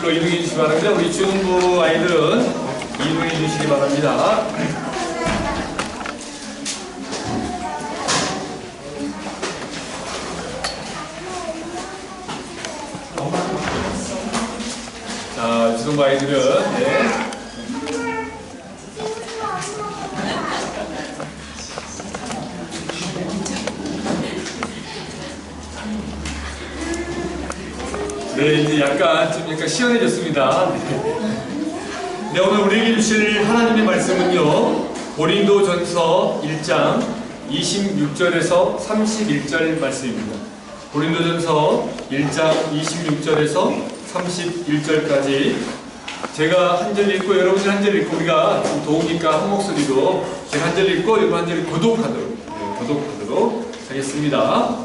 앞으로 이동해 주시기 바랍니다. 우리 중부 아이들은 이동해 주시기 바랍니다. 자, 중부 아이들은 네. 네, 이제 약간 시원해졌습니다. 네, 오늘 우리에게 주실 하나님의 말씀은요, 고린도전서 1장 26절에서 31절 말씀입니다. 고린도전서 1장 26절에서 31절까지 제가 한 절 읽고 여러분이 한 절 읽고 우리가 좀 도우니까 한 목소리로 제가 한 절 읽고 여러분 한 절 교독하도록 하겠습니다.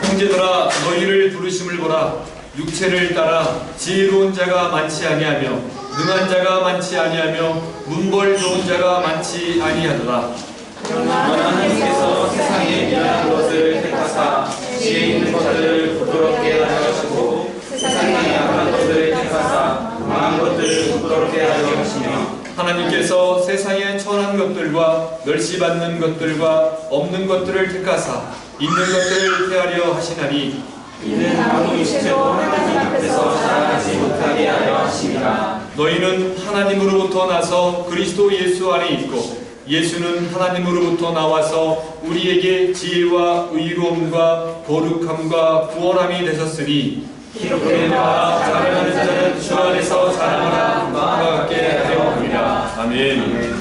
형제들아, 너희를 부르심을 보라. 육체를 따라 지혜로운 자가 많지 아니하며 능한 자가 많지 아니하며 문벌 좋은 자가 많지 아니하더라. 그러나 하나님께서 세상에 미련한 것을 택하사 지혜 있는 것들을 부끄럽게 하려 하시고 세상에 약한 것들을 택하사 강한 것들을 부끄럽게 하려 하시며 하나님께서 세상에 천한 것들과 멸시받는 것들과 없는 것들을 택하사 있는 것들을 폐하려 하시나니 이는 아무 육체도 하나님 앞에서 자랑하지 못하게 하려 하심이라. 너희는 하나님으로부터 나서 그리스도 예수 안에 있고 예수는 하나님으로부터 나와서 우리에게 지혜와 의로움과 거룩함과 구원함이 되셨으니 기록된 바 자랑하는 자는 주 안에서 자랑하라 과 같게 하려 함이라. 아멘.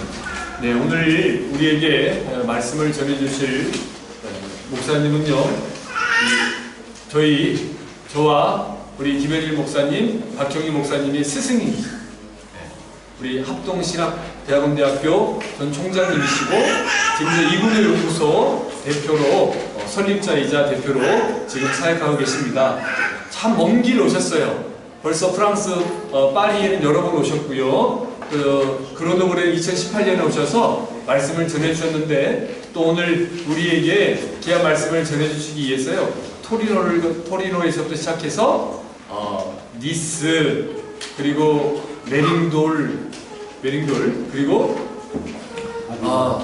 네, 오늘 우리에게 말씀을 전해주실 목사님은요, 저와 우리 김현일 목사님, 박형희 목사님의 스승입니다. 우리 합동신학대학원대학교 전 총장님이시고 지금 이분의 연구소 대표로 설립자이자 대표로 지금 사역하고 계십니다. 참 먼 길 오셨어요. 벌써 프랑스 파리에는 여러 번 오셨고요. 그로노블에 2018년에 오셔서 말씀을 전해주셨는데 또 오늘 우리에게 귀한 말씀을 전해주시기 위해서요. 토리노에서부터 시작해서 니스 그리고 메링돌 그리고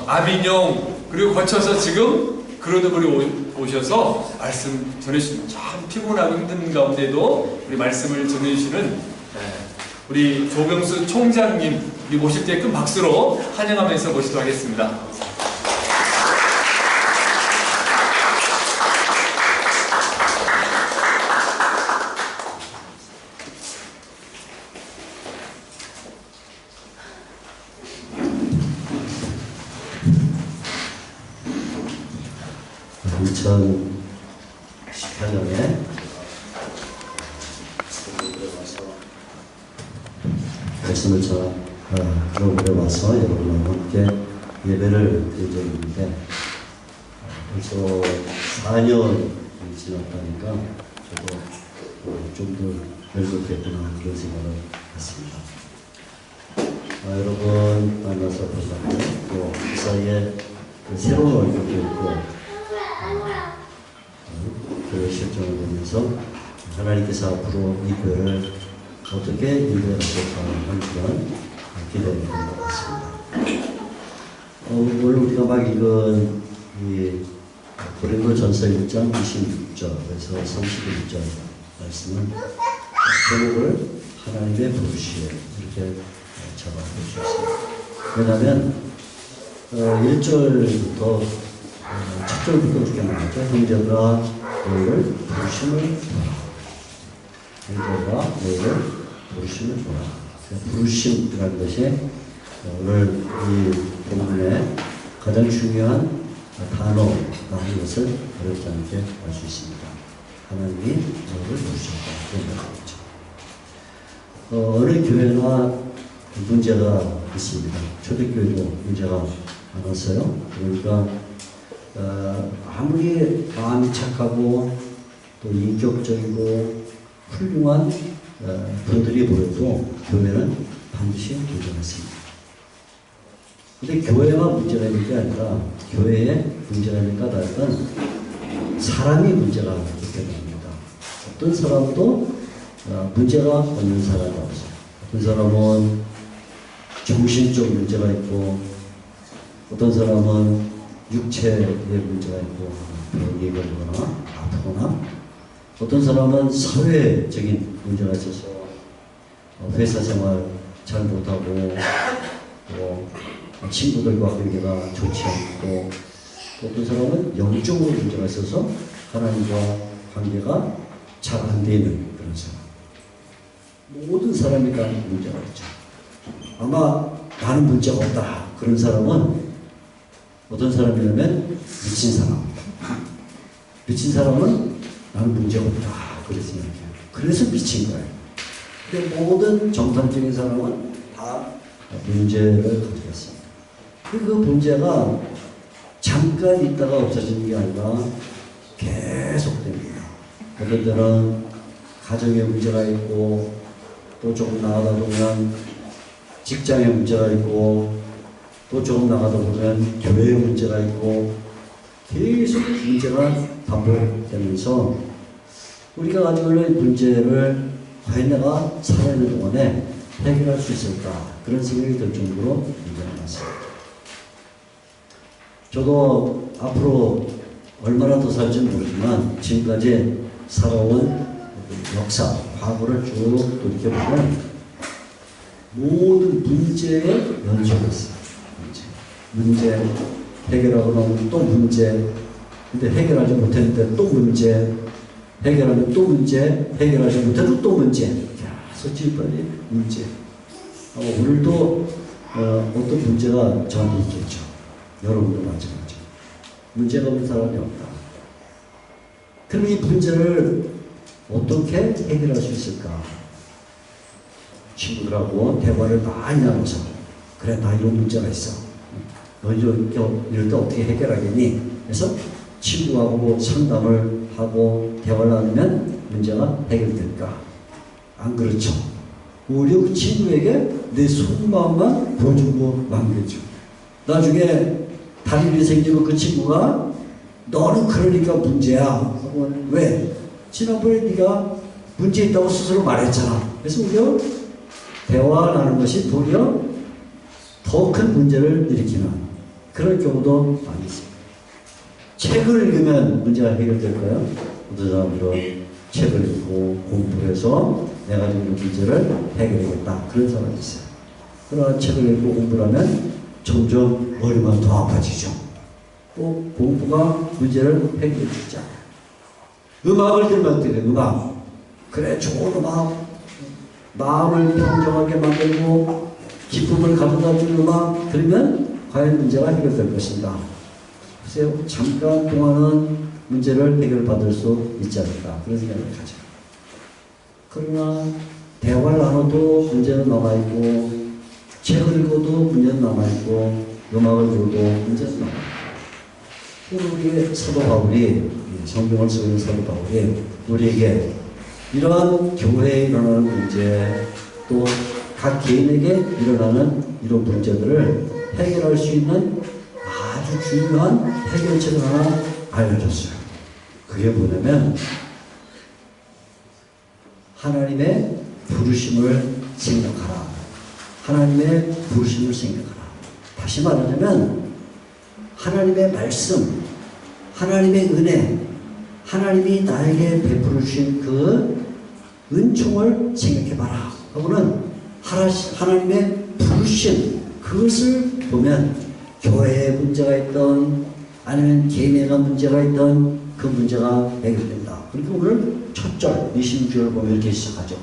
아비뇽 그리고 거쳐서 지금 그로노블에 오셔서 말씀 전해주시는 참 피곤하고 힘든 가운데도 우리 말씀을 전해주시는 우리 조병수 총장님 우리 모실 때 큰 박수로 환영하면서 모시도록 하겠습니다. 그룹에 와서 여러분과 함께 예배를 드리는데 벌써 4년이 지났다니까 저도 좀 더 늙었겠구나 그런 생각을 했습니다. 여러분 만나서 보셨고 또 그 사이에 새로운 얼굴도 있고 그 실정을 보면서 하나님께서 앞으로 이 교회를 어떻게 인도하실까 하는 그런 기대가 있는 것 같습니다. 오늘 우리가 막 읽은 이 고린도전서 1장 26절에서 31절 말씀은 제목을 하나님의 부르시에 이렇게 잡아주셨습니다. 왜냐하면 1절부터 첫 절부터 이렇게 나오죠. 형제들아 너희를 부르심을 보라. 형제들아 너희를 부르심을 보라. 부르심이라는 것이 오늘 이 본문의 가장 중요한 단어가 하는 것을 어렵지 않게 알 수 있습니다. 하나님이 너를 부르셨다. 그런 말이죠. 어느 교회나 문제가 있습니다. 초대교회도 문제가 많았어요. 그러니까 아무리 마음이 착하고 또 인격적이고 훌륭한 분들이 보여도 교회는 반드시 문제가 있습니다. 근데 교회가 문제가 있는 게 아니라 교회에 문제가 있는 까닭은 사람이 문제가 있게 됩니다. 어떤 사람도 문제가 없는 사람이 없어요. 어떤 사람은 정신적 문제가 있고, 어떤 사람은 육체의 문제가 있고, 병이 걸거나 아프거나, 어떤 사람은 사회적인 문제가 있어서 회사 생활 잘 못하고, 또 친구들과 관계가 좋지 않고, 어떤 사람은 영적으로 문제가 있어서 하나님과 관계가 잘 안 되는 그런 사람. 모든 사람이 다 문제가 있죠. 아마 나는 문제가 없다. 그런 사람은 어떤 사람이냐면 미친 사람. 미친 사람은 나는 문제가 없다. 그렇게 생각해요. 그래서 미친 거예요. 근데 모든 정상적인 사람은 다 문제를 가지고 있습니다. 그 문제가 잠깐 있다가 없어지는 게 아니라 계속됩니다. 어떤 때는 가정에 문제가 있고, 또 조금 나가다 보면 직장에 문제가 있고, 또 조금 나가다 보면 교회에 문제가 있고, 계속 문제가 반복되면서 우리가 가지고 있는 문제를 과연 내가 살아있는 동안에 해결할 수 있을까, 그런 생각이 들 정도로 문제가 많습니다. 저도 앞으로 얼마나 더 살지는 모르지만 지금까지 살아온 역사, 과거를 쭉 돌이켜보면 모든 문제의 연속이었어요. 문제 해결하고 나면 또 문제, 근데 해결하지 못했는데 또 문제, 해결하면 또 문제, 해결하지 못해도 또 문제. 계속 지금까지 문제. 오늘도 어떤 문제가 저한테 있겠죠. 여러분도 마찬가지. 문제가 없는 사람이 없다. 그럼 이 문제를 어떻게 해결할 수 있을까? 친구들하고 대화를 많이 나눠서, 그래, 나 이런 문제가 있어. 너 이럴 때 어떻게 해결하겠니? 그래서 친구하고 상담을 하고 대화를 나누면 문제가 해결될까? 안 그렇죠. 오히려 그 친구에게 내 속마음만 보여주고 만겠죠. 나중에 다른 일이 생기면 그 친구가 너는 그러니까 문제야. 왜? 지난번에 네가 문제 있다고 스스로 말했잖아. 그래서 오히려 대화하는 것이 도리어 더 큰 문제를 일으키는 그런 경우도 많이 있습니다. 책을 읽으면 문제가 해결될까요? 어떤 사람들은 책을 읽고 공부를 해서 내가 지금 문제를 해결하겠다. 그런 사람이 있어요. 그러나 책을 읽고 공부를 하면 점점 머리만 더 아파지죠. 또 공부가 문제를 해결해 주지 않아요. 음악을 들으면 어떻게 돼요? 음악. 그래, 좋은 음악. 마음을 평정하게 만들고 기쁨을 가져다 주는 음악 들으면 과연 문제가 해결될 것인가. 글쎄요, 잠깐 동안은 문제를 해결받을 수 있지 않을까, 그런 생각을 가져요. 그러나 대화를 나눠도 문제는 남아있고, 책을 읽어도 문제는 남아있고, 음악을 들어도 문제는 남아있고, 우리의 사도 바울이, 성경을 쓰고 있는 사도 바울이 우리에게 이러한 교회에 일어나는 문제, 또 각 개인에게 일어나는 이런 문제들을 해결할 수 있는 아주 중요한 해결책을 하나 알려줬어요. 그게 뭐냐면 하나님의 부르심을 생각하라. 하나님의 부르심을 생각하라. 다시 말하자면 하나님의 말씀, 하나님의 은혜, 하나님이 나에게 베풀어 주신 그 은총을 생각해봐라 하고는 하나님의 부르심, 그것을 보면 교회에 문제가 있던 아니면 개인에가 문제가 있던 그 문제가 해결된다. 그러니까 오늘 첫 절 26절을 보면 이렇게 시작하죠.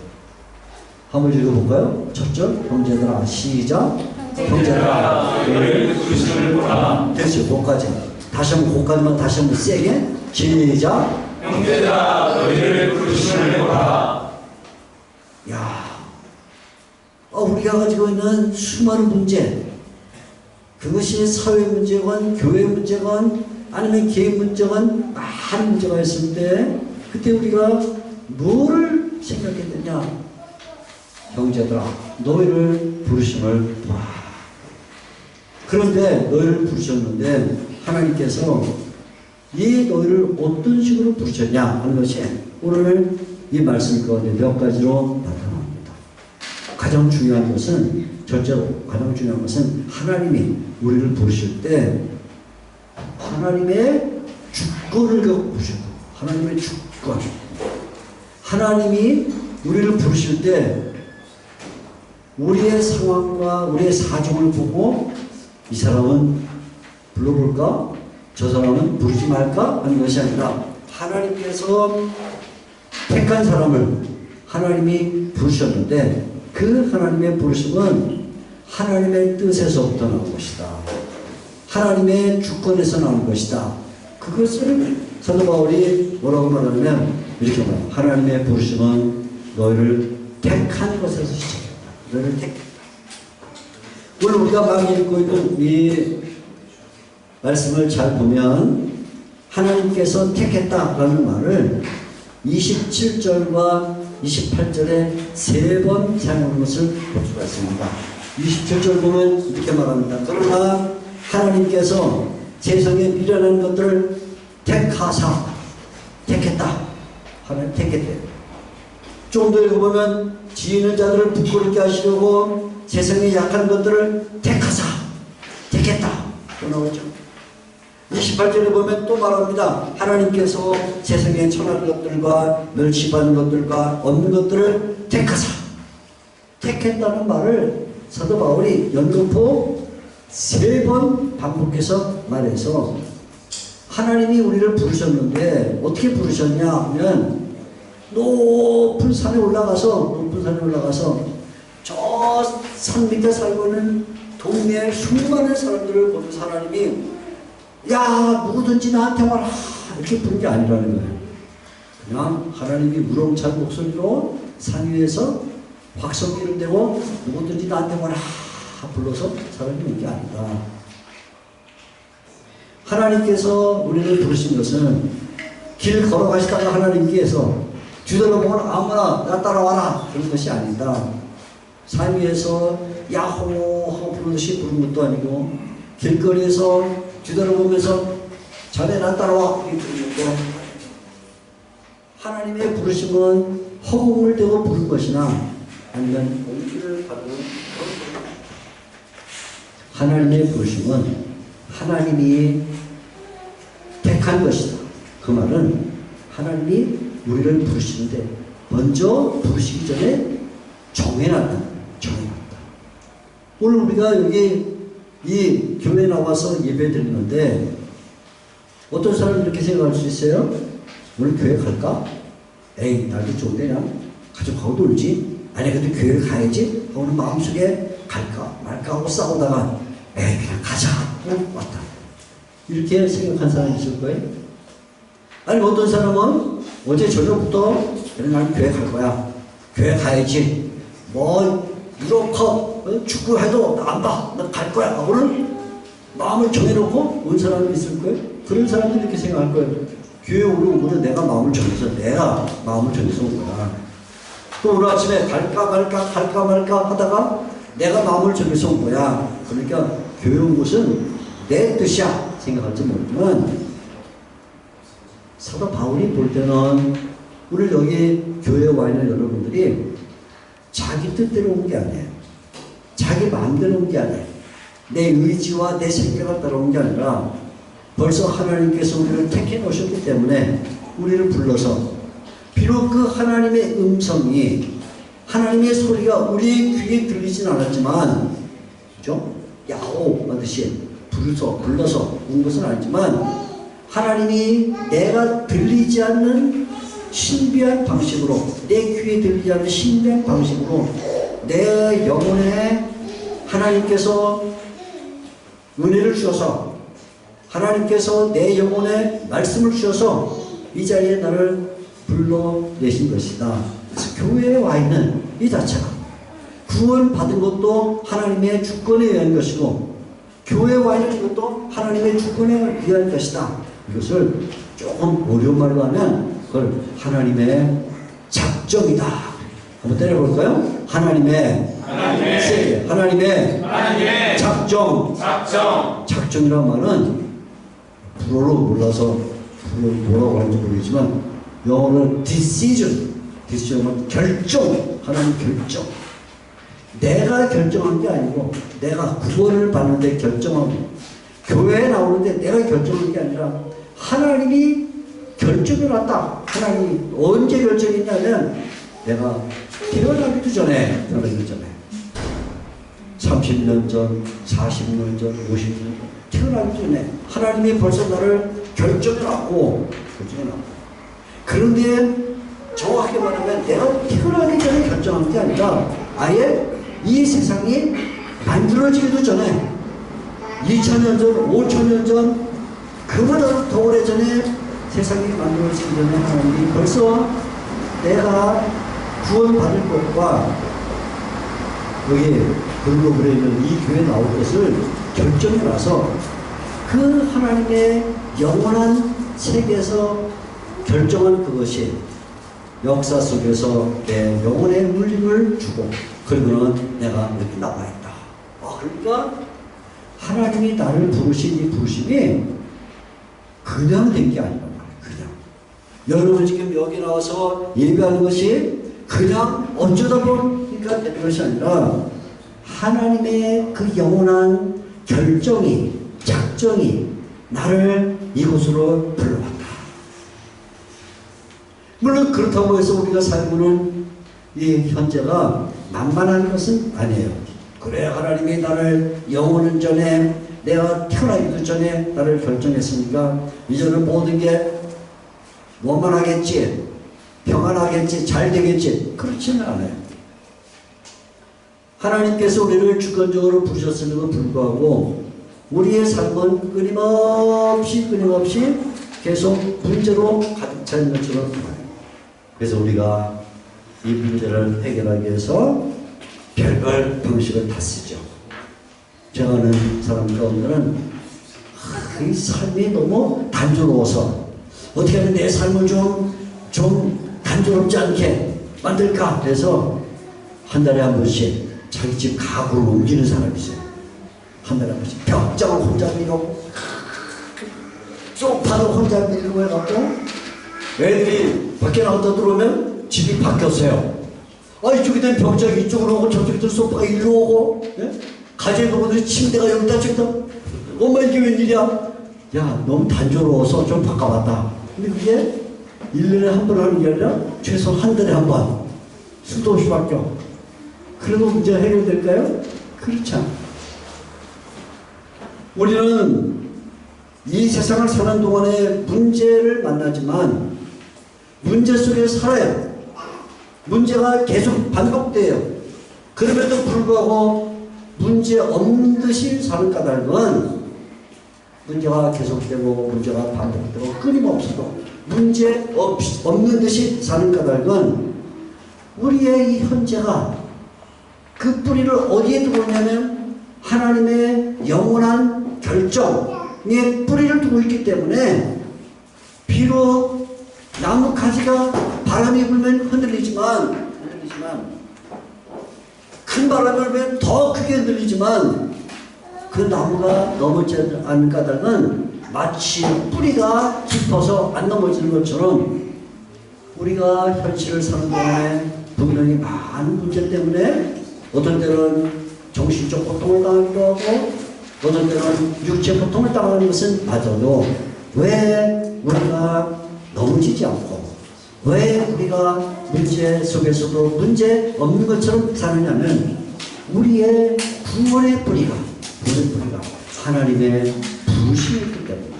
한번 읽어볼까요? 첫 절, 형제들아, 시작. 형제들아, 너희를 부르심을 보라. 됐어요, 거기까지. 다시 한번 거기까지만 다시 한번 세게. 시작. 형제들아, 너희를 부르심을 보라. 야, 우리가 가지고 있는 수많은 문제, 그것이 사회 문제건 교회 문제건 아니면 개인 문제건 많은 문제가 있을 때 그때 우리가 뭐를 생각해야 되냐? 형제들아, 너희를 부르심을 봐. 그런데 너희를 부르셨는데 하나님께서 이 너희를 어떤 식으로 부르셨냐 하는 것이 오늘 이 말씀 가운데 몇 가지로 나타납니다. 가장 중요한 것은, 첫째로 가장 중요한 것은 하나님이 우리를 부르실 때 하나님의 주권을 갖고 부르셔요. 하나님의 주권. 하나님이 우리를 부르실 때 우리의 상황과 우리의 사정을 보고 이 사람은 불러볼까? 저 사람은 부르지 말까? 하는 것이 아니라 하나님께서 택한 사람을 하나님이 부르셨는데 그 하나님의 부르심은 하나님의 뜻에서부터 나온 것이다. 하나님의 주권에서 나온 것이다. 그것을 사도 바울이 뭐라고 말하냐면 이렇게 말합니다. 하나님의 부르심은 너희를 택한 것에서 시작했다. 너희를 택했다. 오늘 우리가 막 읽고 있는 이 말씀을 잘 보면 하나님께서 택했다라는 말을 27절과 28절에 3번 사용하는 것을 볼 수가 있습니다. 27절 보면 이렇게 말합니다. 그러나 하나님께서 세상에 미련한 것들을 택하사 택했다. 하나님 택했대요. 좀 더 읽어보면 지혜있는 자들을 부끄럽게 하시려고 세상에 약한 것들을 택하사 택했다. 또 나오죠. 28절에 보면 또 말합니다. 하나님께서 세상에 천한 것들과 멸시받는 것들과 없는 것들을 택하사 택했다는 말을 사도 바울이 연거푸 3번 반복해서 말해서 하나님이 우리를 부르셨는데 어떻게 부르셨냐 하면 높은 산에 올라가서 저 산 밑에 살고 있는 동네의 수많은 사람들을 보면서 하나님이 야 누구든지 나한테 와라 이렇게 부른 게 아니라는 거예요. 그냥 하나님이 우렁찬 목소리로 산 위에서 확성기를 대고 누구든지 나한테 와라 불러서 사람이 온 게 아니다. 하나님께서 우리를 부르신 것은 길 걸어가시다가 하나님께서 뒤돌아보면 아무나 나 따라와라 그런 것이 아니다. 산 위에서 야호 하고 부르듯이 부른 것도 아니고 길거리에서 뒤돌아보면서 자네 나 따라와 이렇게 부른 것도 하나님의 부르심은 허공을 대고 부른 것이나 아니면 공기를 받은 하나님의 부르심은 하나님이 택한 것이다. 그 말은 하나님이 우리를 부르시는데 먼저 부르시기 전에 정해놨다. 오늘 우리가 여기 이 교회에 나와서 예배 드리는데 어떤 사람이 이렇게 생각할 수 있어요? 오늘 교회 갈까? 에이 날도 좋은데 그냥 가족하고 놀지? 아니 근데 교회를 가야지 하고는 마음속에 갈까 말까 하고 싸우다가 에이 그냥 가자 하고 왔다. 이렇게 생각한 사람이 있을 거예요? 아니 어떤 사람은 어제 저녁부터 그래 난 교회 갈 거야. 교회 가야지. 뭐 유럽컵 축구해도 안 봐. 나 갈 거야. 하고는 마음을 정해놓고 온 사람이 있을 거예요? 그런 사람들이 이렇게 생각할 거예요. 교회 오는 거는 내가 마음을 정해서 온 거야. 또 오늘 아침에 갈까 말까 하다가 내가 마음을 정해서 온 거야. 그러니까 교회 온 것은 내 뜻이야 생각할지 모르지만 사도 바울이 볼 때는 오늘 여기 교회에 와 있는 여러분들이 자기 뜻대로 온 게 아니에요. 자기 마음대로 온 게 아니에요. 내 의지와 내 생각을 따라온 게 아니라 벌써 하나님께서 우리를 택해 놓으셨기 때문에 우리를 불러서 비록 그 하나님의 음성이 하나님의 소리가 우리의 귀에 들리진 않았지만 그죠? 야호 하듯이 불러서 온 것은 아니지만 하나님이 내가 들리지 않는 신비한 방식으로 내 귀에 들리지 않는 신비한 방식으로 내 영혼에 하나님께서 은혜를 주셔서 하나님께서 내 영혼에 말씀을 주셔서 이 자리에 나를 불러내신 것이다. 그래서 교회에 와 있는 이 자체가 구원 받은 것도 하나님의 주권에 의한 것이고 교회에 와 있는 것도 하나님의 주권에 의한 것이다. 이것을 조금 어려운 말로 하면 그걸 하나님의 작정이다. 한번 때려볼까요? 하나님의 작정이란 말은 불어로 몰라서 뭐라고 하는지 모르겠지만 영어로는 decision 디시전은 결정, 하나님 결정. 내가 결정한 게 아니고 내가 구원을 받는데 결정하고 교회에 나오는데 내가 결정한 게 아니라 하나님이 결정을 했다. 하나님이 언제 결정했냐면 내가 태어나기도 전에 30년 전, 40년 전, 50년 전 태어나기 전에 하나님이 벌써 나를 결정해놨고 그런데 정확하게 말하면 내가 태어나기 전에 결정한 게 아니라 아예 이 세상이 만들어지기도 전에 2000년 전, 5000년 전 그보다 더 오래전에 세상이 만들어지기 전에 하나님이 벌써 내가 구원받을 것과 여기 그리고 그러면 이 교회에 나올 것을 결정해놔서 그 하나님의 영원한 세계에서 결정한 그것이 역사 속에서 내 영혼의 울림을 주고 그리고는 내가 여기 남아있다. 그러니까 하나님이 나를 부르신 이 부르심이 그냥 된 게 아니란 말이에요. 그냥. 여러분 지금 여기 나와서 예배하는 것이 그냥 어쩌다 보니까 되는 것이 아니라 하나님의 그 영원한 결정이, 작정이 나를 이곳으로 불러왔다. 물론 그렇다고 해서 우리가 살고는 이 현재가 만만한 것은 아니에요. 그래 하나님이 나를 영원 전에 내가 태어나기도 전에 나를 결정했으니까 이제는 모든 게 원만하겠지, 평안하겠지, 잘 되겠지. 그렇지는 않아요. 하나님께서 우리를 주권적으로 부르셨음에도 불구하고 우리의 삶은 끊임없이 계속 문제로 가득 차 있는 것처럼 보여요. 그래서 우리가 이 문제를 해결하기 위해서 별별 방식을 다 쓰죠. 제가 아는 사람 가운데는 이 삶이 너무 단조로워서 어떻게 하면 내 삶을 좀 단조롭지 않게 만들까 그래서 한 달에 한 번씩 자기 집 가구를 옮기는 사람이 있어요. 한 달에 한 번씩 벽장을 혼자 밀고 소파를 혼자 밀고 해갖고 애들이 밖에 나왔다 들어오면 집이 바뀌었어요. 이쪽에 벽장이 이쪽으로 오고 저쪽에 소파가 일로 오고 가정에 보고들 침대가 여기다 저기다 엄마 이게 웬일이야? 야 너무 단조로워서 좀 바꿔봤다. 근데 그게 1년에 한 번 하는 게 아니라 최소 한 달에 한 번 수도 없이 바뀌어. 그래도 문제가 해결될까요? 그렇지 않아. 우리는 이 세상을 사는 동안에 문제를 만나지만 문제 속에 살아요. 문제가 계속 반복돼요. 그럼에도 불구하고 문제 없는 듯이 사는 까닭은 문제가 계속되고 문제가 반복되고 끊임없어도 문제 없는 듯이 사는 까닭은 우리의 이 현재가 그 뿌리를 어디에 두고 있냐면 하나님의 영원한 결정에 뿌리를 두고 있기 때문에 비록 나무 가지가 바람이 불면 흔들리지만 큰 바람이 불면 더 크게 흔들리지만 그 나무가 넘어지지 않는 까닭은 마치 뿌리가 깊어서 안 넘어지는 것처럼 우리가 현실을 사는 동안에 분명히 많은 문제 때문에 어떤 때는 정신적 고통을 당하기도 하고 어떤 때는 육체 고통을 당하는 것은 맞아도 왜 우리가 넘어지지 않고 왜 우리가 문제 속에서도 문제 없는 것처럼 사느냐면 우리의 구원의 뿌리가 하나님의 부르심이 있기 때문입니다.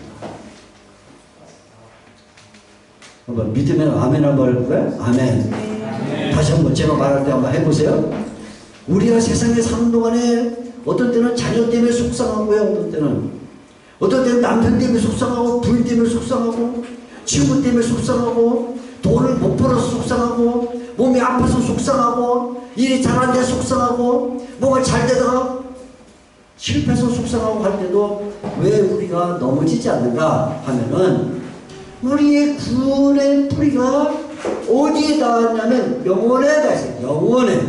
한번 믿으면 아멘 한번 해볼까요? 아멘. 다시 한번 제가 말할 때 한번 해보세요. 우리가 세상에 사는 동안에 어떤 때는 자녀 때문에 속상하고요. 어떤 때는 남편 때문에 속상하고 부인 때문에 속상하고 친구 때문에 속상하고 돈을 못 벌어서 속상하고 몸이 아파서 속상하고 일이 잘 안 돼서 속상하고 뭐가 잘 되다가 실패해서 속상하고 할 때도 왜 우리가 넘어지지 않는가 하면은 우리의 구원의 뿌리가 어디에 닿았냐면 영혼에 닿았어요. 영혼에.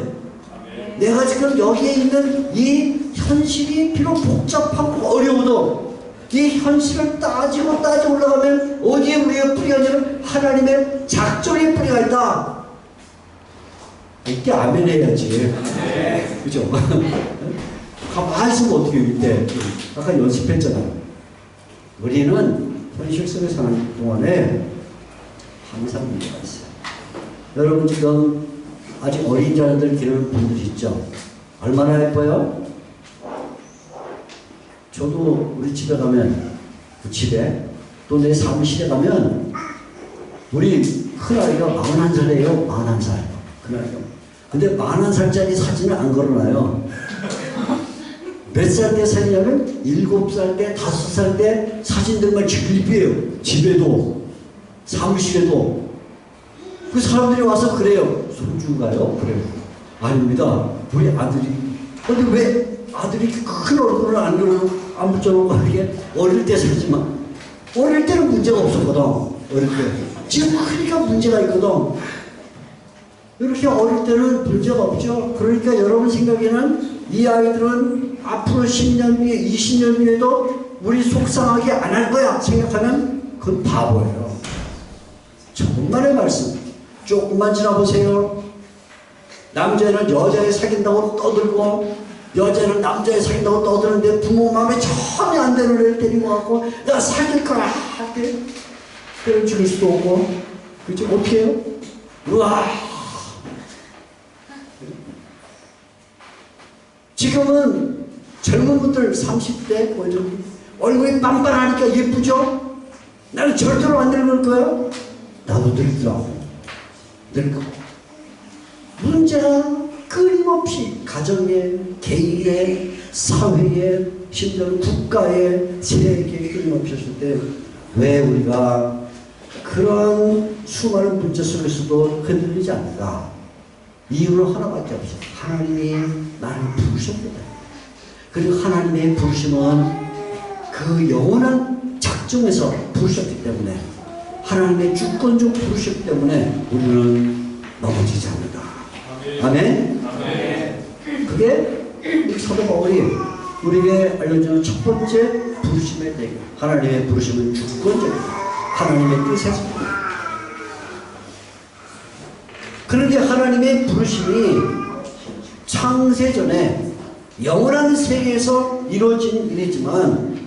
내가 지금 여기에 있는 이 현실이 비록 복잡하고 어려워도 이 현실을 따지고 올라가면 어디에 우리의 뿌리가 있냐면 하나님의 작정의 뿌리가 있다. 이때 아멘 해야지. 그죠? 가만히 있으면 어떻게 이때 아까 연습했잖아요. 우리는 현실 속에 사는 동안에 항상 문제가 있어요. 여러분 지금 아직 어린 자녀들 기르는 분들 있죠? 얼마나 예뻐요? 저도 우리 집에 가면 그 집에 또 내 사무실에 가면 우리 큰아이가 41살이에요. 41살. 큰아이가. 근데 41살짜리 사진을 안 걸어놔요. 몇 살 때 사진이냐면 7살 때, 5살 때 사진들만 집이에요. 집에도, 사무실에도. 그 사람들이 와서 그래요. 손주가요? 그래요. 아닙니다. 우리 아들이. 근데 왜 아들이 큰 얼굴을 안 붙여놓고 이렇게 어릴 때 사지만. 어릴 때는 문제가 없었거든. 어릴 때. 지금 크니까 문제가 있거든. 이렇게 어릴 때는 문제가 없죠. 그러니까 여러분 생각에는 이 아이들은 앞으로 10년 뒤에 20년 뒤에도 우리 속상하게 안 할 거야 생각하면 그건 바보예요. 정말의 말씀. 조금만 지나보세요. 남자는 여자애 사귄다고 떠들고 여자는 남자애 사귄다고 떠드는데 부모 마음에 전혀 안 되는 애를 데리고 가고 나 사귈 거야 할때 때를 죽일 수도 없고 그렇죠? 어떻게 해요? 우와. 지금은 젊은 분들 30대 얼굴이 빤빤하니까 예쁘죠? 나는 절대로 안 늙을 거야. 나도 늙더라고. 늙고 문제가 끊임없이 가정에, 개인에, 사회에, 심지어는 국가에, 세계에 끊임없이 있을 때 왜 우리가 그런 수많은 문제 속에서도 흔들리지 않는가? 이유는 하나밖에 없어. 하나님이 나를 부르셨거든. 그리고 하나님의 부르심은 그 영원한 작정에서 부르셨기 때문에 하나님의 주권적 부르셨기 때문에 우리는 넘어지지 않는다. 아멘? 그게 사도 바울이 우리에게 알려주는 첫 번째 부르심의 대결. 하나님의 부르심은 주권적이다. 하나님의 뜻에서. 그런데 하나님의 부르심이 창세전에 영원한 세계에서 이루어진 일이지만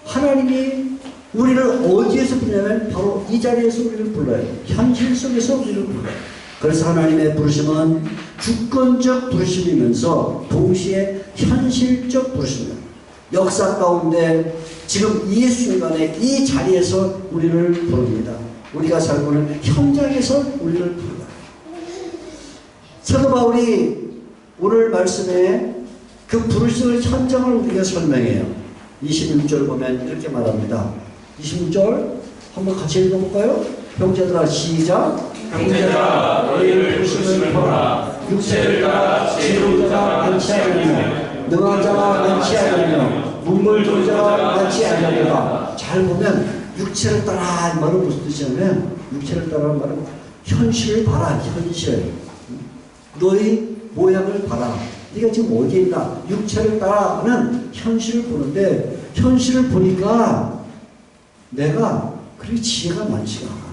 하나님이 우리를 어디에서 부르냐면 바로 이 자리에서 우리를 불러요. 현실 속에서 우리를 불러요. 그래서 하나님의 부르심은 주권적 부르심이면서 동시에 현실적 부르심이에요. 역사 가운데 지금 이 순간에 이 자리에서 우리를 부릅니다. 우리가 살고 있는 현장에서 우리를 부릅니다. 사도 바울이 오늘 말씀에 그 부르심의 현장을 우리가 설명해요. 26절 보면 이렇게 말합니다. 26절 한번 같이 읽어볼까요? 형제들아 시작. 형제들아 너희를 부르심을 보라. 육체를 따라 지혜로운 자가 많지 않으며 능한 자가 많지 않으며 문벌 좋은 자가 많지 않으려다. 잘 보면 육체를 따라 이 말은 무슨 뜻이냐면 육체를 따라는 말은 현실을 봐라. 현실. 너희 모양을 봐라. 네가 지금 어디에 있나? 육체를 따라는 현실을 보는데 현실을 보니까 내가 그렇게 지혜가 많지가 않아.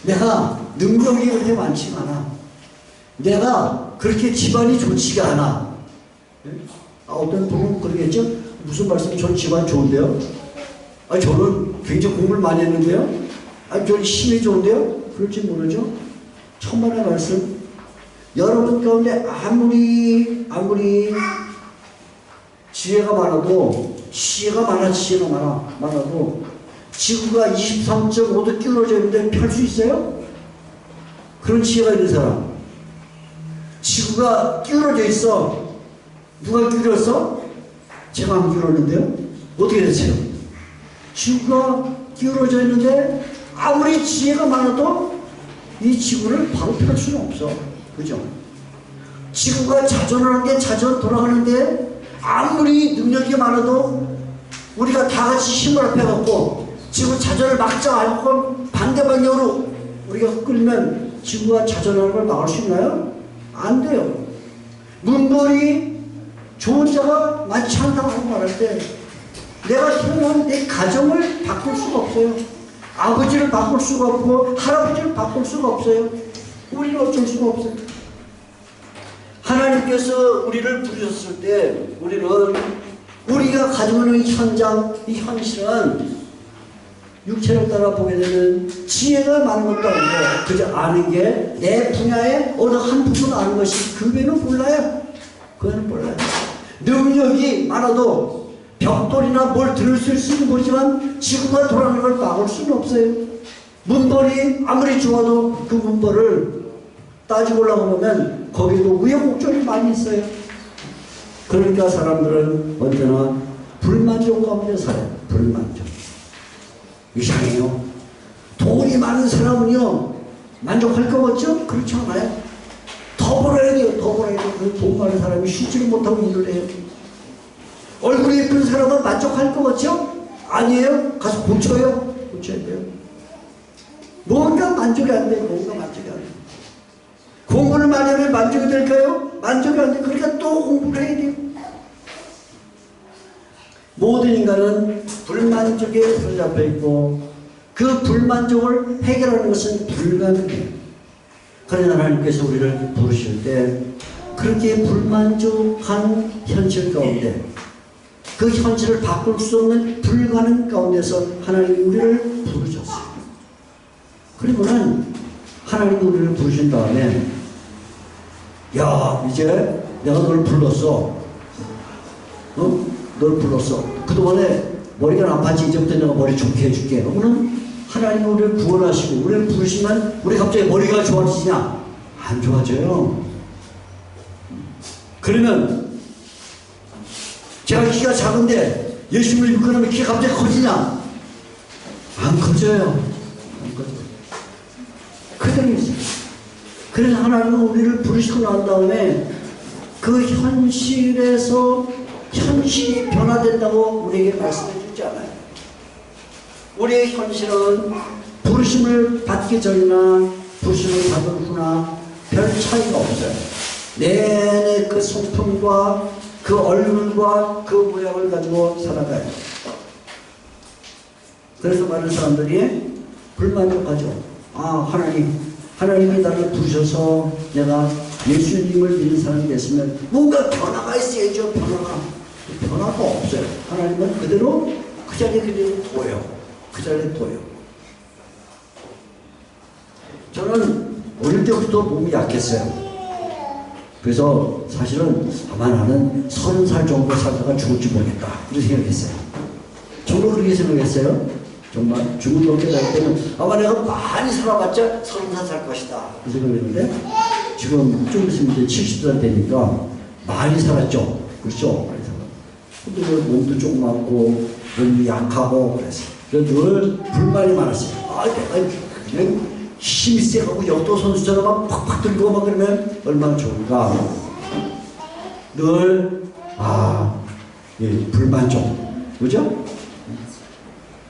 내가 능력이 그렇게 많지가 않아. 내가 그렇게 집안이 좋지가 않아. 어떤 분은 그러겠죠? 무슨 말씀이 전 집안 좋은데요? 저는 굉장히 공부를 많이 했는데요? 저는 힘이 좋은데요? 그럴지 모르죠? 천만의 말씀. 여러분 가운데 아무리 지혜가 많아도 지구가 23.5도 기울어져 있는데 펼 수 있어요? 그런 지혜가 있는 사람. 지구가 기울어져 있어. 누가 기울였어? 제가 안 기울었는데요? 어떻게 됐어요? 지구가 기울어져 있는데 아무리 지혜가 많아도 이 지구를 바로 펼 수는 없어. 그죠? 지구가 자전하는데 자전 돌아가는데 아무리 능력이 많아도 우리가 다 같이 힘을 합해갖고 지구 자전을 막자 하고 반대 방향으로 우리가 끌면 지구가 자전하는 걸 막을 수 있나요? 안 돼요. 문벌이 좋은 자가 많지 않다고 하고 말할 때 내가 태어난 내 가정을 바꿀 수가 없어요. 아버지를 바꿀 수가 없고 할아버지를 바꿀 수가 없어요. 우리는 어쩔 수가 없어요. 하나님께서 우리를 부르셨을 때 우리는 우리가 가지고 있는 현장, 이 현실은 육체를 따라 보게 되면 지혜가 많은 것도 아닌데 그저 아는 게 내 분야의 어느 한 부분 아는 것이 그 외에는 몰라요. 그 외에는 몰라요. 능력이 많아도 벽돌이나 뭘 들을 수 있을지 모르지만 지구가 돌아가는 걸 막을 수는 없어요. 문벌이 아무리 좋아도 그 문벌을 따지고 올라가보면 거기도 우여곡절이 많이 있어요. 그러니까 사람들은 언제나 불만족 가운데 살아요. 불만족. 이상해요. 돈이 많은 사람은요 만족할 거 같죠? 그렇지 않아요. 더 벌어야 돼요. 더 벌어야 돼요. 그 돈 많은 사람이 쉬지를 못하고 일을 해요. 얼굴이 예쁜 사람은 만족할 거 같죠? 아니에요. 가서 고쳐요. 고쳐야 돼요. 뭔가 만족이 안 돼요. 뭔가 만족이 안 돼요. 공부를 많이 하면 만족이 될까요? 만족이 안 돼요. 그러니까 또 공부를 해야 돼요. 모든 인간은 불만족에 사로잡혀 있고 그 불만족을 해결하는 것은 불가능해요. 그러나 하나님께서 우리를 부르실 때 그렇게 불만족한 현실 가운데 그 현실을 바꿀 수 없는 불가능 가운데서 하나님이 우리를 부르셨어요. 그리고는 하나님이 우리를 부르신 다음에 야 이제 내가 너를 불렀어. 너를 불렀어. 그동안에 머리가 나빴지 이제부터 내가 머리 좋게 해줄게. 그러면 하나님이 우리를 구원하시고 우리를 부르시면 우리 갑자기 머리가 좋아지냐? 안 좋아져요. 그러면 제가 키가 작은데 예수님을 믿고 나면 키가 갑자기 커지냐? 안 커져요. 안 커져요. 그대로 있어요. 그래서 하나님은 우리를 부르시고 난 다음에 그 현실에서 현실이 변화된다고 우리에게 말씀해 주지 않아요. 우리의 현실은 부르심을 받기 전이나 부르심을 받은 후나 별 차이가 없어요. 내내 그 성품과 그 얼굴과 그 모양을 가지고 살아가요. 그래서 많은 사람들이 불만족하죠. 아 하나님이 나를 부르셔서 내가 예수님을 믿는 사람이 됐으면 뭔가 변화가 있어야죠. 변화가 없어요. 하나님은 그대로 그 자리에 그대로 둬요. 그 자리에 둬요. 저는 어릴 때부터 몸이 약했어요. 그래서 사실은 아마 나는 30살 정도 살다가 죽을지 모르겠다 이렇게 생각했어요. 정말 그렇게 생각했어요. 정말 죽을 놈게 날 때는 아마 내가 많이 살아봤자 30살 살 것이다 그 생각했는데 지금 좀 있으면 이제 70살 되니까 많이 살았죠. 그렇죠? 많이 살았죠. 근데 몸도 조그맣고 몸도 약하고 그래서 늘 불만이 많았어요. 아 내가 그냥 힘이 세가고 역도 선수처럼 막 팍팍 들고 막 그러면 얼마나 좋을까. 늘 예, 불만족 그죠?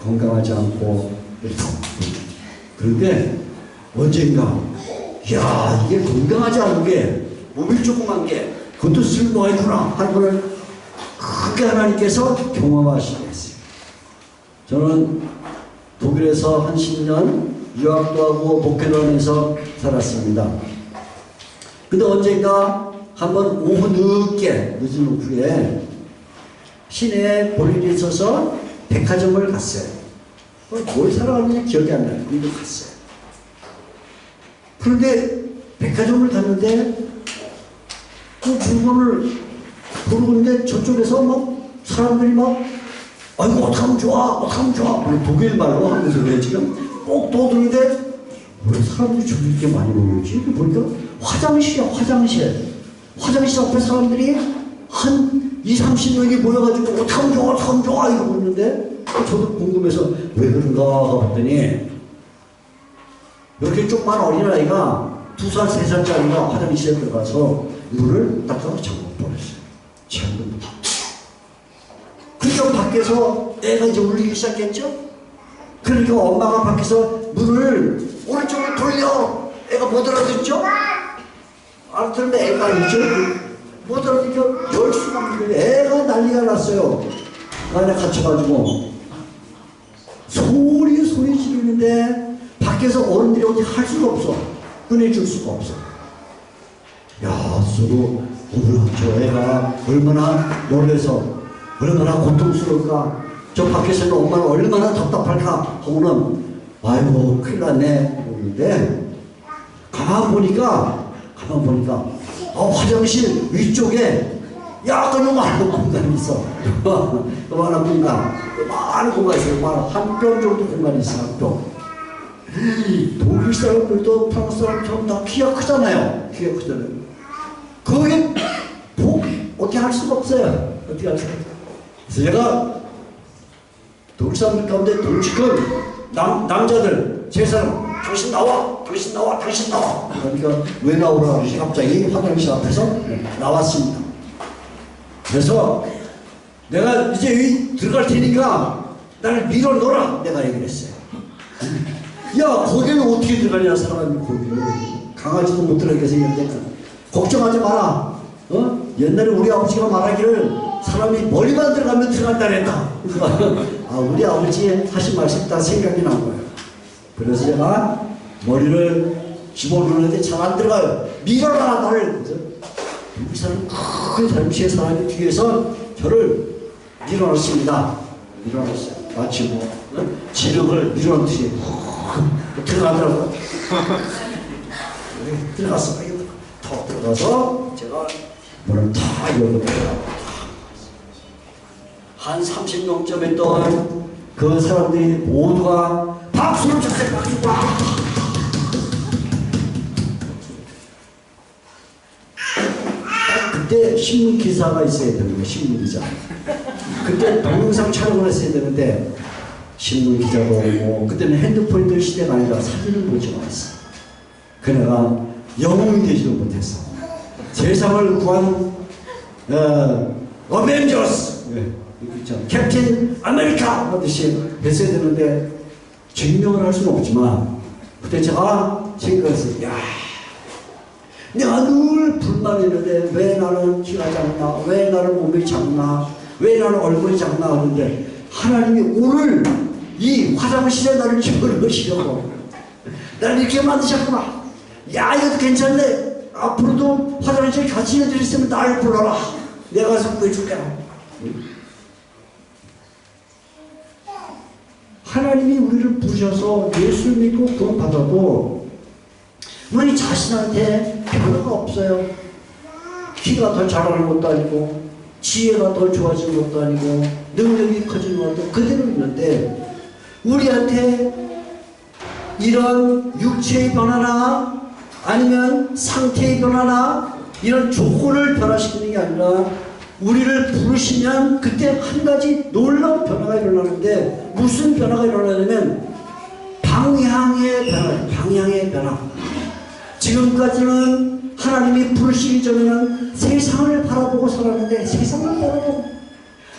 건강하지 않고 그런데 언젠가 야 이게 건강하지 않은 게 몸이 조그만 게 그것도 쓸모가 있구나 하는 걸 크게 하나님께서 경험하시게 했어요. 저는 독일에서 한 10년 유학도 하고 목회도 하면서 살았습니다. 근데 언젠가 한번 오후 늦은 오후에 시내에 볼 일이 있어서 백화점을 갔어요. 뭘 사러 갔는지 기억이 안 나요. 근데 갔어요. 그런데 백화점을 갔는데 그 물건을 고르고 있는데 저쪽에서 막 사람들이 막 아이고 어떡하면 좋아 어떡하면 좋아 독일 말로 하면서 그래 지금 꼭 떠드는데 왜 사람들이 저기 이렇게 많이 모여있지? 보니까 화장실이야 화장실 앞에 사람들이 한 20-30명이 모여가지고 어떡하면 좋아 이러고 있는데 저도 궁금해서 왜 그런가 봤더니 이렇게 조그만 어린아이가 2살, 3살짜리가 화장실에 들어가서 물을 닦아서 잠궈 버렸어요. 그러니까 밖에서 애가 이제 울리기 시작했죠? 그러니까 엄마가 밖에서 문을 오른쪽으로 돌려! 애가 못 알아듣죠? 알아듣는데 애가 있죠? 못 알아듣니까 열 수가 없는 애가 난리가 났어요. 안에 갇혀가지고 소리 지르는데 밖에서 어른들이 어디 할 수가 없어. 꺼내줄 수가 없어. 야, 서로 저 애가 얼마나 놀래서 얼마나 고통스러울까, 저 밖에서는 엄마는 얼마나 답답할까 하고는 아이고 큰일 났네 그러는데, 가만 보니까 화장실 위쪽에 약간 요만한 공간이 있어. 요만한 공간, 요만한 공간이 있어. 요만한 한 뼘 정도 공간이 있어. 한 뼘. 독일 사람들도 프랑스 사람처럼 다 키가 크잖아요. 키가 크잖아요. 거기 어떻게 할 수가 없어요. 어떻게 할 수가 없어요. 그래서 제가 독일 사람들 가운데 동식은 남자들 세 사람, 당신 나와, 당신 나와, 당신 나와. 그러니까 왜 나오라 그러지? 갑자기 화장실 앞에서 나왔습니다. 그래서 내가 이제 여기 들어갈 테니까 나를 밀어 넣어라, 내가 얘기를 했어요. 야, 거기는 어떻게 들어가냐, 사람이 거기를. 강아지도 못 들어가게 생겼는데 걱정하지 마라. 옛날에 우리 아버지가 말하기를 사람이 머리만 들어가면 들어간다 그랬다. 우리 아버지 하신 말씀이 다 생각이 난 거예요. 그래서 제가 머리를 집어넣는데 잘 안 들어가요. 밀어라, 나를. 우리 사람, 큰 사람의 사람이 뒤에서 저를 밀어넣습니다. 밀어넣었어요. 마치 뭐, 지름을 밀어넣듯이 들어가더라고요. 들어갔어. 더 들어가서 제가 문을 다 열어놓고 한 30명쯤 했던 그 사람들이 모두가 박수를 쳤어요. 박수. 그때 신문 기사가 있어야 되는 거예요. 신문 기자. 그때 동영상 촬영을 했어야 되는데 신문 기자도 오고, 그때는 핸드폰 시대가 아니라 사진을 보지만 했어. 그 내가 영웅이 되지도 못했어. 세상을 구한 어벤져스, 캡틴 아메리카 하듯이 했어야 되는데 증명을 할 수는 없지만, 그때 제가 생각했어요. 야, 내가 늘 불만이는데 왜 나는 키가 작나, 왜 나는 몸이 작나, 왜 나는 얼굴이 작나 하는데 하나님이 오늘 이 화장실에 나를 집어넣으시려고 나를 이렇게 만드셨구나. 야, 이것도 괜찮네. 앞으로도 화장실 같이 애들 있으면 나를 불러라. 내가 가서 구해줄게. 하나님이 우리를 부르셔서 예수 믿고 구원 받아도 우리 자신한테 변화가 없어요. 키가 더 자라는 것도 아니고, 지혜가 더 좋아지는 것도 아니고, 능력이 커지는 것도 그대로 있는데, 우리한테 이런 육체의 변화나 아니면 상태의 변화나 이런 조건을 변화시키는 게 아니라 우리를 부르시면 그때 한 가지 놀라운 변화가 일어나는데, 무슨 변화가 일어나냐면 방향의 변화. 방향의 변화. 지금까지는 하나님이 부르시기 전에는 세상을 바라보고 살았는데, 세상을 바라보고,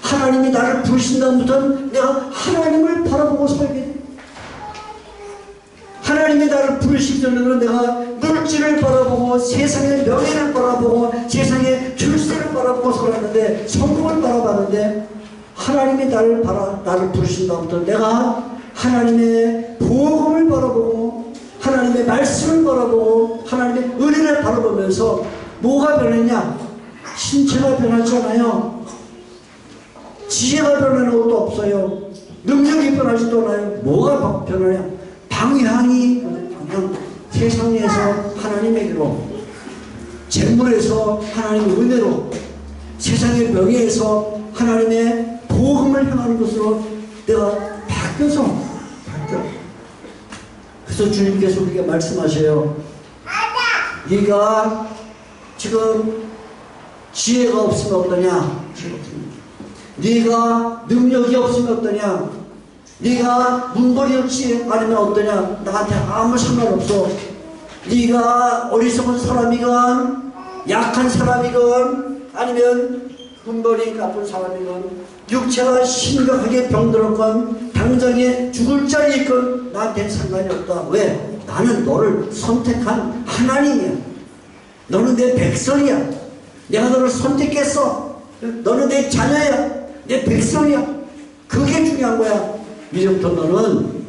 하나님이 나를 부르신 다음부터는 내가 하나님을 바라보고 살게 돼. 하나님이 나를 부르시기 전에는 내가 물질을 바라보고, 세상의 명예를 바라보고, 세상의 출세를 바라보고 살았는데, 성공을 바라봤는데, 하나님이 나를 부르신 다음부터 내가 하나님의 복음을 바라보고, 하나님의 말씀을 바라보고, 하나님의 은혜를 바라보면서 뭐가 변했냐? 신체가 변하지 않아요. 지혜가 변하는 것도 없어요. 능력이 변하지도 않아요. 뭐가 변하냐? 방향이, 세상에서 하나님에게로, 재물에서 하나님의 은혜로, 세상의 명예에서 하나님의 복음을 향하는 것으로 내가 바뀌어. 그래서 주님께서 우리에게 말씀하셔요. 네가 지금 지혜가 없으면 어떠냐? 네가 능력이 없으면 어떠냐? 네가 문벌이 없지 않으면 어떠냐? 나한테 아무 상관없어. 네가 어리석은 사람이건 약한 사람이건 아니면 문벌이 나쁜 사람이건 육체가 심각하게 병들었건 당장에 죽을 자리에 있건 나한테는 상관이 없다. 왜? 나는 너를 선택한 하나님이야. 너는 내 백성이야. 내가 너를 선택했어. 너는 내 자녀야. 내 백성이야. 그게 중요한 거야. 이제부터 너는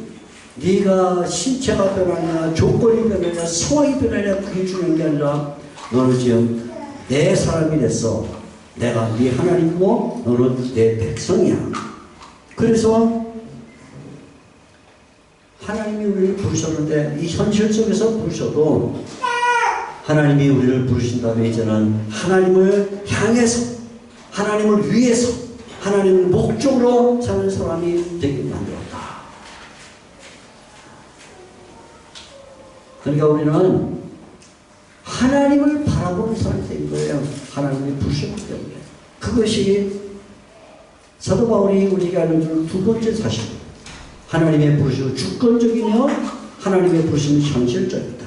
네가 신체가 변하냐 조건이 변하냐 상황이 변하냐 그게 중요한 게 아니라 너는 지금 내 사람이 됐어. 내가 네 하나님이고 너는 내 백성이야. 그래서 하나님이 우리를 부르셨는데 이 현실 속에서 부르셔도 하나님이 우리를 부르신 다음에 이제는 하나님을 향해서 하나님을 위해서 하나님을 목적으로 사는 사람이 되게 만들었다. 그러니까 우리는 하나님을 바라보는 사람이 된 거예요. 하나님이 부르셨기 때문에. 그것이 사도 바울이 우리에게 알려주는 두 번째 사실. 하나님의 부르심은 주권적이며 하나님의 부르심은 현실적이다.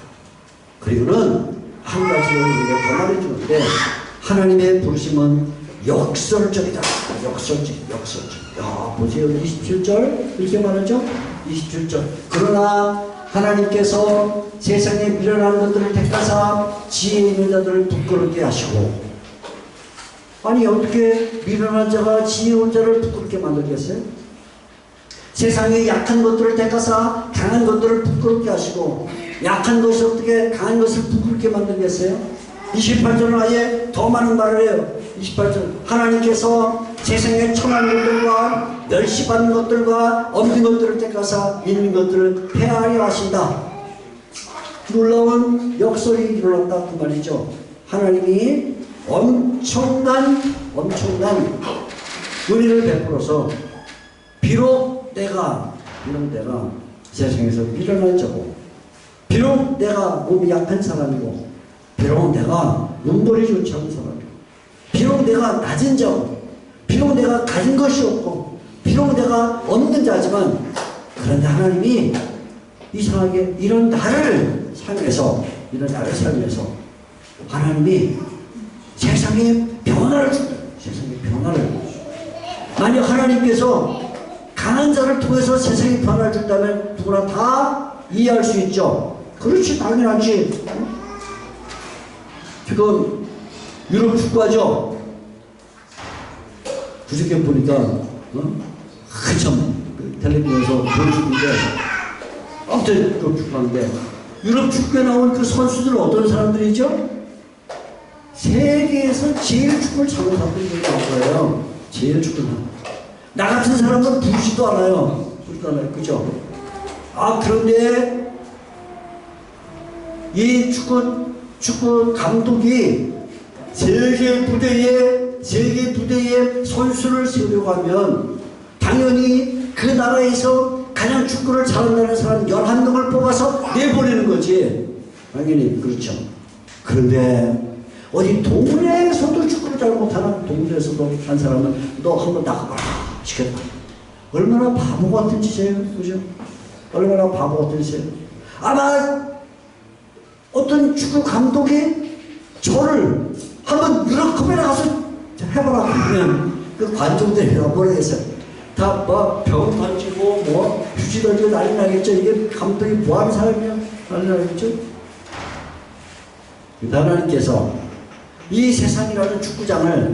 그리고는 한 가지를 우리에게 더 말해주는데 하나님의 부르심은 역설적이다. 역설적. 야, 보세요. 27절 이렇게 말하죠. 27절. 그러나 하나님께서 세상에 미련한 것들을 택하사 지혜 있는 자들을 부끄럽게 하시고. 아니 어떻게 미련한 자가 지혜로운 자를 부끄럽게 만들겠어요? 세상에 약한 것들을 택하사 강한 것들을 부끄럽게 하시고 약한 것이 어떻게 강한 것을 부끄럽게 만들겠어요? 28절은 아예 더 많은 말을 해요. 28절 하나님께서 세상에 천한 것들과 멸시받는 것들과 없는 것들을 택하사 있는 것들을 폐하려 하신다. 놀라운 역설이 일어났다 그 말이죠. 하나님이 엄청난 은혜를 베풀어서 비록 내가 세상에서 미련한 자고 비록 내가 몸이 약한 사람이고 비록 내가 눈벌이 좋지 않은 사람이고 비록 내가 낮은 자고 비록 내가 가진 것이 없고 비록 내가 없는 자지만 그런데 하나님이 이상하게 이런 나를 살면서 하나님이 세상에 변화를 준다. 세상에 변화를. 만약 하나님께서 강한 자를 통해서 세상에 변화를 준다면 누구나 다 이해할 수 있죠. 그렇지, 당연하지. 지금 유럽 축구하죠. 그저께 보니까 한참 텔레비전에서 보여주는데 아무튼 유럽 축구하는데 유럽 축구에 나온 그 선수들은 어떤 사람들이죠? 세계에서 제일 축구를 잘하는 사람들이 나온 거예요. 제일 축구를. 나 같은 사람은 부르지도 않아요. 그죠? 그런데 이 축구 감독이 세계 무대에 선수를 세우려고 하면 당연히 그 나라에서 가장 축구를 잘한다는 사람 11명을 뽑아서 내보내는 거지. 당연히 그렇죠. 그런데 어디 동네에서도 축구를 잘 못하는 동네에서도 한 사람은 너 한번 나가봐라 시켰다. 얼마나 바보 같은 짓이에요. 그죠? 얼마나 바보 같은 짓이에요. 아마 어떤 축구 감독이 저를 한번 유럽컵에 나가서 해봐라 그러면 그 관중들이 모르겠어요. 다 뭐 병 던지고 뭐 휴지 던지고 난리 나겠죠. 이게 감독이 뭐하는 사람이야? 난리 나겠죠. 하나님께서 이 세상이라는 축구장에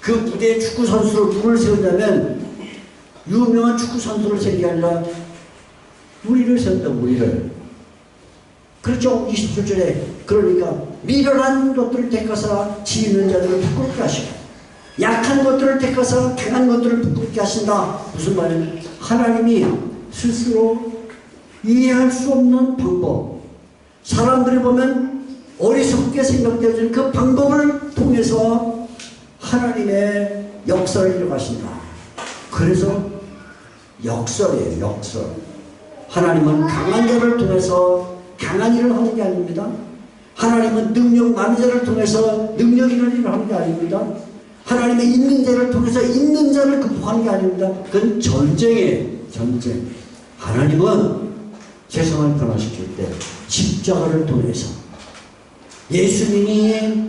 그 무대에 축구 선수로 누구를 세우냐면 유명한 축구 선수를 세운 게 아니라 우리를 세웠다. 우리를. 그렇죠. 27절에 그러니까 미련한 것들을 택하사 지혜 있는 자들을 부끄럽게 하시고 약한 것들을 택하사 강한 것들을 부끄럽게 하신다. 무슨 말이냐? 하나님이 스스로 이해할 수 없는 방법, 사람들이 보면 어리석게 생각되어지는 그 방법을 통해서 하나님의 역사를 이루어가신다. 그래서 역설이에요. 역설. 하나님은 강한 자를 통해서 강한 일을 하는 게 아닙니다. 하나님은 능력 많은 자를 통해서 능력 있는 일을 하는 게 아닙니다. 하나님의 있는 자를 통해서 있는 자를 극복하는 게 아닙니다. 그건 전쟁이에요. 전쟁. 하나님은 세상을 변화시킬 때 십자가를 통해서 예수님이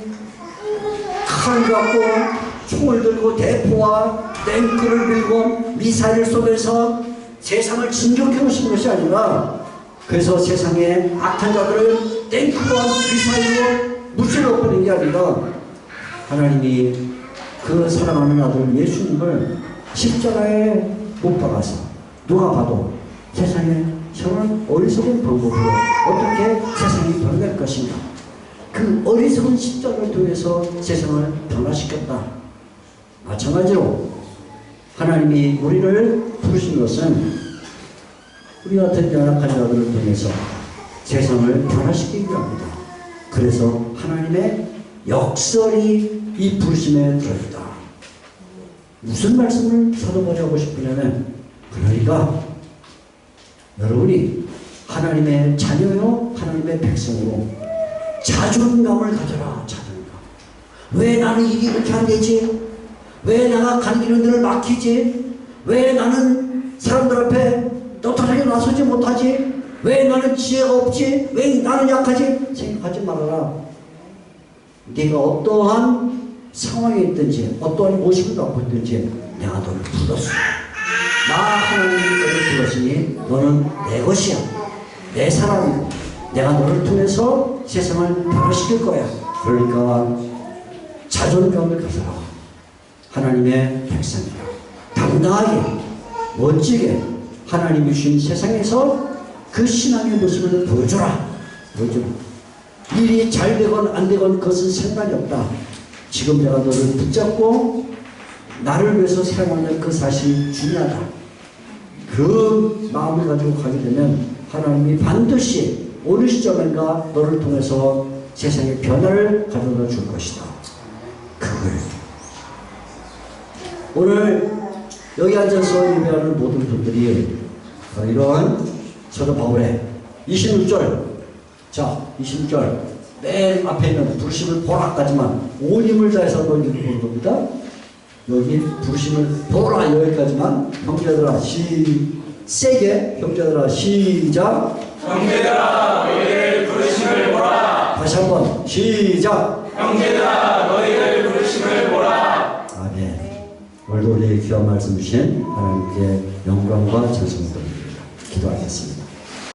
칼을 갖고 총을 들고 대포와 탱크를 들고 미사일을 쏘면서 세상을 진격해 오신 것이 아니라 그래서 세상에 악한 자들을 탱크와 미사일로 무찔러버린 게 아니라 하나님이 그 사랑하는 아들 예수님을 십자가에 못 박아서 누가 봐도 세상에 저런 어리석은 방법으로 어떻게 세상이 변할 것인가. 그 어리석은 십자가를 통해서 세상을 변화시켰다. 마찬가지로 하나님이 우리를 부르신 것은 우리 같은 연약한 자들을 통해서 세상을 변화시키기 합니다. 그래서 하나님의 역설이 이 부르심에 들어있다. 무슨 말씀을 서두버리고 싶으냐면, 그러니까 여러분이 하나님의 자녀요 하나님의 백성으로 자존감을 가져라. 자존감. 왜 나는 일이 이렇게 안 되지? 왜 내가 가는 길을 막히지? 왜 나는 사람들 앞에 떳떳하게 나서지 못하지? 왜 나는 지혜가 없지? 왜 나는 약하지? 생각하지 말아라. 네가 어떠한 상황에 있든지 어떠한 모습을 갖고 있든지 내가 너를 불렀어. 나 하나님이 너를 불렀으니 너는 내 것이야. 내 사람이고 내가 너를 통해서 세상을 변화시킬 거야. 그러니까 자존감을 가져라. 하나님의 백성이야. 당당하게 멋지게 하나님이 주신 세상에서 그 신앙의 모습을 보여줘라. 보여줘라. 일이 잘 되건 안 되건 그것은 상관이 없다. 지금 내가 너를 붙잡고 나를 위해서 사용하는 그 사실이 중요하다. 그 마음을 가지고 가게 되면 하나님이 반드시 어느 시점인가 너를 통해서 세상의 변화를 가져다 줄 것이다. 그걸 오늘 여기 앉아서 예배하는 모든 분들이 이러한 사도 바울의 26절, 자 26절 맨 앞에 있는 부르심을 보라까지만 온 힘을 다해서 읽는 겁니다. 여기 부르심을 보라 여기까지만. 형제들아 세게 형제들아 시작. 형제들아 너희를 부르심을 보라. 다시 한번 시작. 형제들아 너희를 부르심을 보라. 아멘. 오늘도 우리에게 귀한 말씀 주신 하나님께 영광과 찬송을 드립니다. 기도하겠습니다.